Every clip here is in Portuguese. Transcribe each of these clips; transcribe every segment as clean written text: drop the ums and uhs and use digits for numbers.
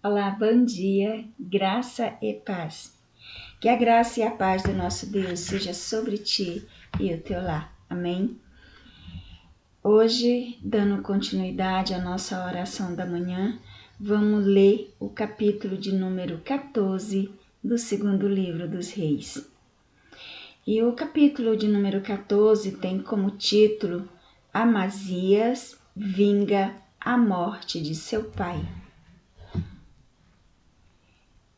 Olá, bom dia, graça e paz. Que a graça e a paz do nosso Deus seja sobre ti e o teu lar. Amém? Hoje, dando continuidade à nossa oração da manhã, vamos ler o capítulo de número 14 do segundo livro dos Reis. E o capítulo de número 14 tem como título Amazias vinga a morte de seu pai.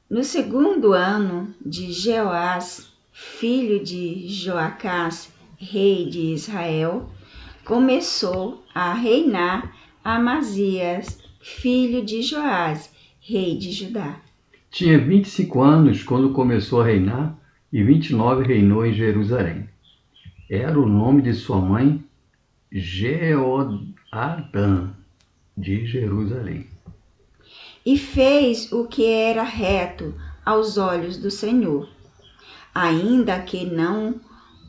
No segundo ano de Jeoás, filho de Joacás, rei de Israel, começou a reinar Amazias, filho de Joás, rei de Judá. Tinha 25 anos quando começou a reinar e 29 reinou em Jerusalém. Era o nome de sua mãe Jeoadã, de Jerusalém. E fez o que era reto aos olhos do Senhor, ainda que não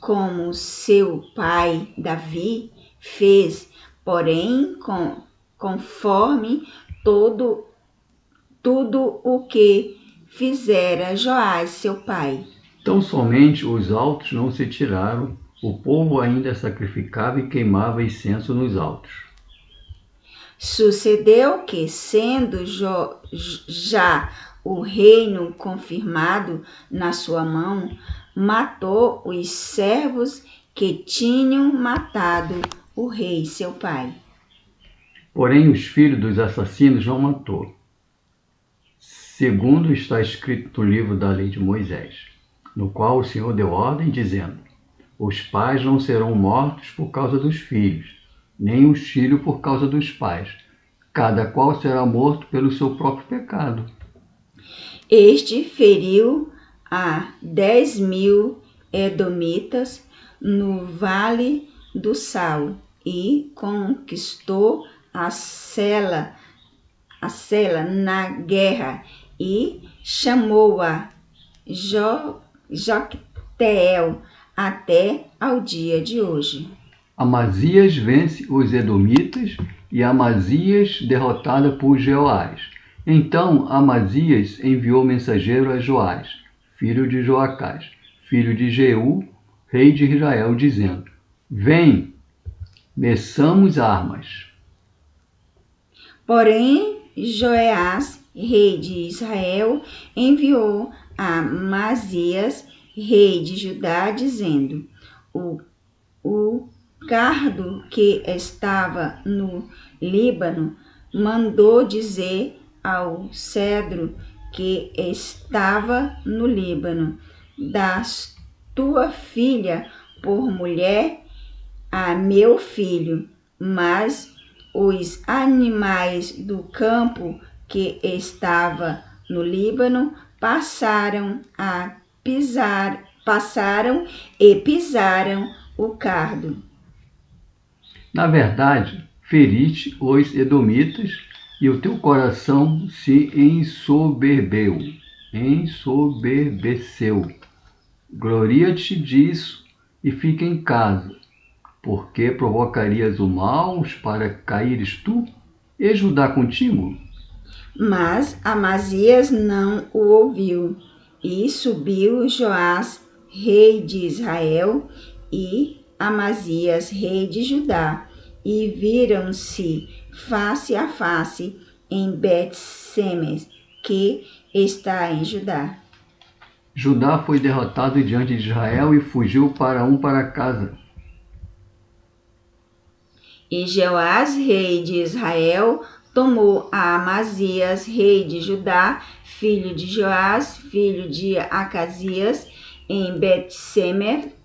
como seu pai Davi fez, porém conforme tudo o que fizera Joás seu pai. Tão somente os altos não se tiraram, o povo ainda sacrificava e queimava incenso nos altos. Sucedeu que, sendo já o reino confirmado na sua mão, matou os servos que tinham matado o rei seu pai. Porém, os filhos dos assassinos não matou, segundo está escrito no livro da lei de Moisés, no qual o Senhor deu ordem, dizendo: os pais não serão mortos por causa dos filhos, nem os filhos por causa dos pais. Cada qual será morto pelo seu próprio pecado. Este feriu a 10.000 edomitas no vale do Sal e conquistou a Sela na guerra e chamou-a Jocteel até ao dia de hoje. Amazias vence os edomitas e Amazias derrotada por Jeoás. Então Amazias enviou mensageiro a Joás, filho de Joacás, filho de Jeú, rei de Israel, dizendo: vem, meçamos armas. Porém, Joás, rei de Israel, enviou a Amazias, rei de Judá, dizendo: o cardo que estava no Líbano mandou dizer ao cedro que estava no Líbano: das tua filha por mulher a meu filho, mas os animais do campo que estava no Líbano passaram e pisaram o cardo. Na verdade, feriste os edomitas e o teu coração se ensoberbeceu. Gloria-te disso e fica em casa, porque provocarias o mal para caíres tu e Judá contigo? Mas Amazias não o ouviu, e subiu Joás, rei de Israel, e Amazias, rei de Judá, e viram-se face a face em Bet-Semes, que está em Judá. Judá foi derrotado diante de Israel e fugiu para casa. E Jeoás, rei de Israel, tomou a Amazias, rei de Judá, filho de Joás, filho de Acasias, em Bet-Semer,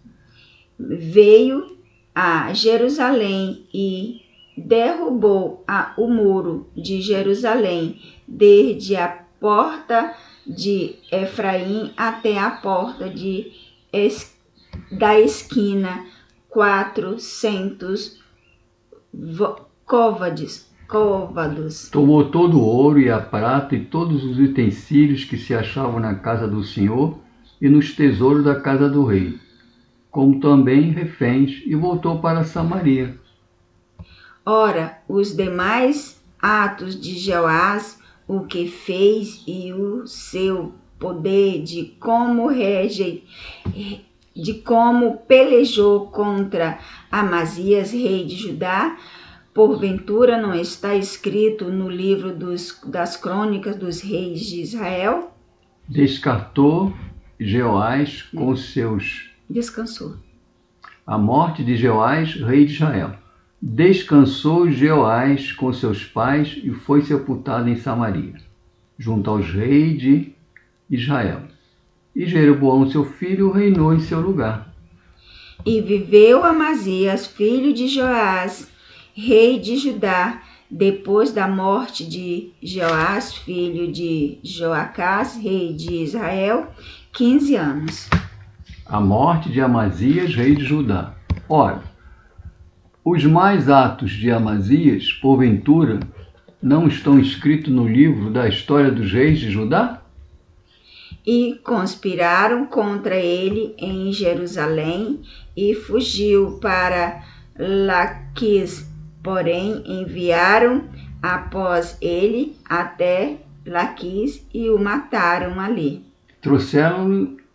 veio a Jerusalém e derrubou o muro de Jerusalém, desde a porta de Efraim até a porta da esquina, 400 côvados. Tomou todo o ouro e a prata e todos os utensílios que se achavam na casa do Senhor e nos tesouros da casa do rei, como também reféns, e voltou para Samaria. Ora, os demais atos de Jeoás, o que fez e o seu poder, de como pelejou contra Amazias, rei de Judá, porventura não está escrito no livro das crônicas dos reis de Israel? Descartou Jeoás com seus... Descansou. A morte de Jeoás, rei de Israel. Descansou Jeoás com seus pais e foi sepultado em Samaria, junto aos reis de Israel. E Jeroboão, seu filho, reinou em seu lugar. E viveu Amazias, filho de Joás, rei de Judá, depois da morte de Joás, filho de Joacás, rei de Israel, 15 anos. A morte de Amazias, rei de Judá. Ora, os mais atos de Amazias, porventura, não estão escritos no livro da história dos reis de Judá? E conspiraram contra ele em Jerusalém e fugiu para Laquis, porém enviaram após ele até Laquis e o mataram ali.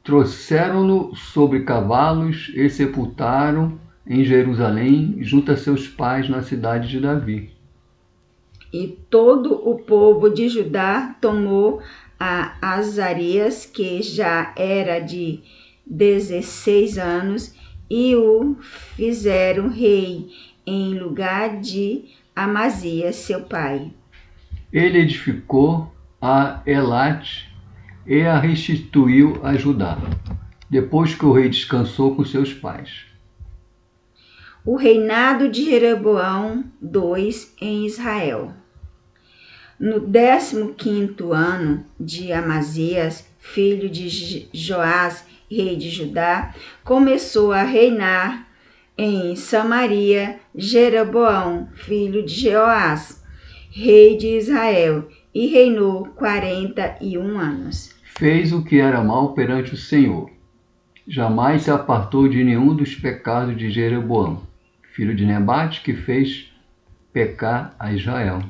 Trouxeram-no sobre cavalos e sepultaram em Jerusalém, junto a seus pais na cidade de Davi. E todo o povo de Judá tomou a Azarias, que já era de 16 anos, e o fizeram rei em lugar de Amazias, seu pai. Ele edificou a Elate e a restituiu a Judá, depois que o rei descansou com seus pais. O reinado de Jeroboão II em Israel. No 15º ano de Amazias, filho de Joás, rei de Judá, começou a reinar em Samaria Jeroboão, filho de Joás, rei de Israel, e reinou 41 anos. Fez o que era mal perante o Senhor. Jamais se apartou de nenhum dos pecados de Jeroboão, filho de Nebate, que fez pecar a Israel.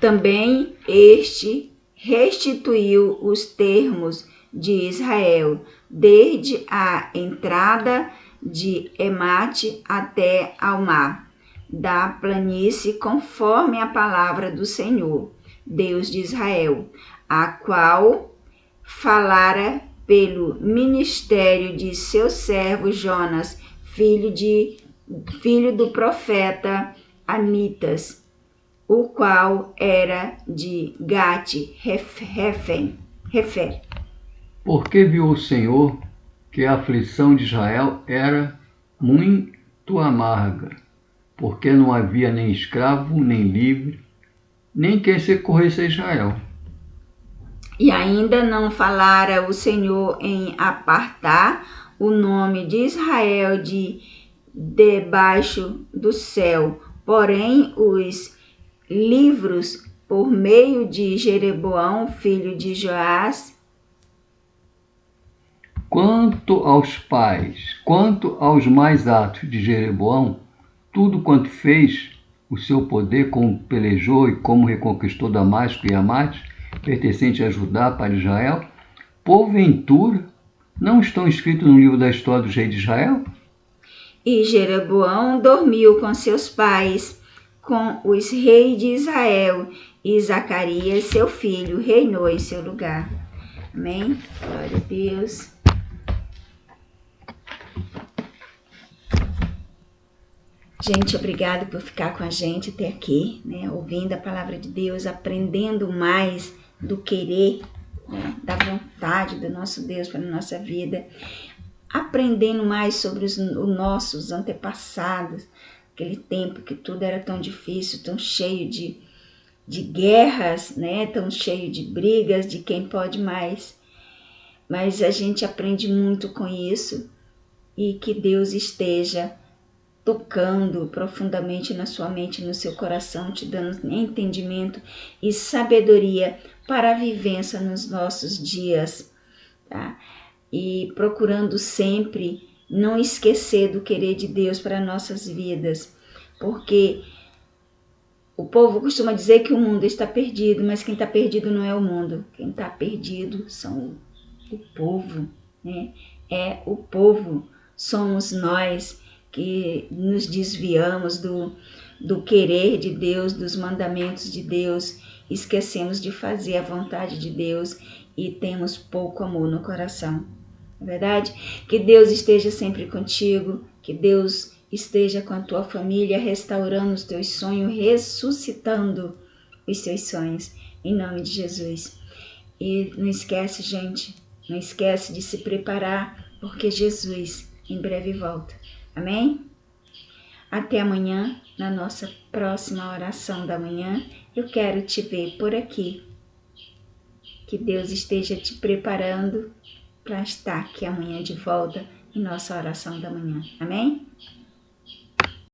Também este restituiu os termos de Israel, desde a entrada de Emate até ao mar, da planície, conforme a palavra do Senhor, Deus de Israel, a qual falara pelo ministério de seu servo Jonas, filho do profeta Amitas, o qual era de Gate-Hefer. Porque viu o Senhor que a aflição de Israel era muito amarga, porque não havia nem escravo, nem livre, nem quem socorresse a Israel. E ainda não falara o Senhor em apartar o nome de Israel de debaixo do céu, porém os livros por meio de Jeroboão, filho de Joás. Quanto aos pais, quanto aos mais atos de Jeroboão, tudo quanto fez, o seu poder, como pelejou e como reconquistou Damasco e Amate, pertencente a Judá para Israel, porventura não estão escritos no livro da história dos reis de Israel? E Jeroboão dormiu com seus pais, com os reis de Israel, e Zacarias, seu filho, reinou em seu lugar. Amém? Glória a Deus. Gente, obrigado por ficar com a gente até aqui, né? Ouvindo a palavra de Deus, aprendendo mais do querer, né? Da vontade do nosso Deus para a nossa vida, aprendendo mais sobre os nossos antepassados, aquele tempo que tudo era tão difícil, tão cheio de guerras, né? Tão cheio de brigas, de quem pode mais. Mas a gente aprende muito com isso, e que Deus esteja tocando profundamente na sua mente, no seu coração, te dando entendimento e sabedoria para a vivência nos nossos dias, tá? E procurando sempre não esquecer do querer de Deus para nossas vidas, porque O povo costuma dizer que o mundo está perdido, mas quem está perdido não é o mundo. Quem está perdido são o povo, né? É o povo. Somos nós que nos desviamos do querer de Deus, dos mandamentos de Deus, esquecemos de fazer a vontade de Deus e temos pouco amor no coração. Não é verdade? Que Deus esteja sempre contigo, que Deus esteja com a tua família, restaurando os teus sonhos, ressuscitando os teus sonhos, em nome de Jesus. E não esquece, gente, não esquece de se preparar, porque Jesus em breve volta. Amém? Até amanhã, na nossa próxima oração da manhã, eu quero te ver por aqui. Que Deus esteja te preparando para estar aqui amanhã de volta em nossa oração da manhã. Amém?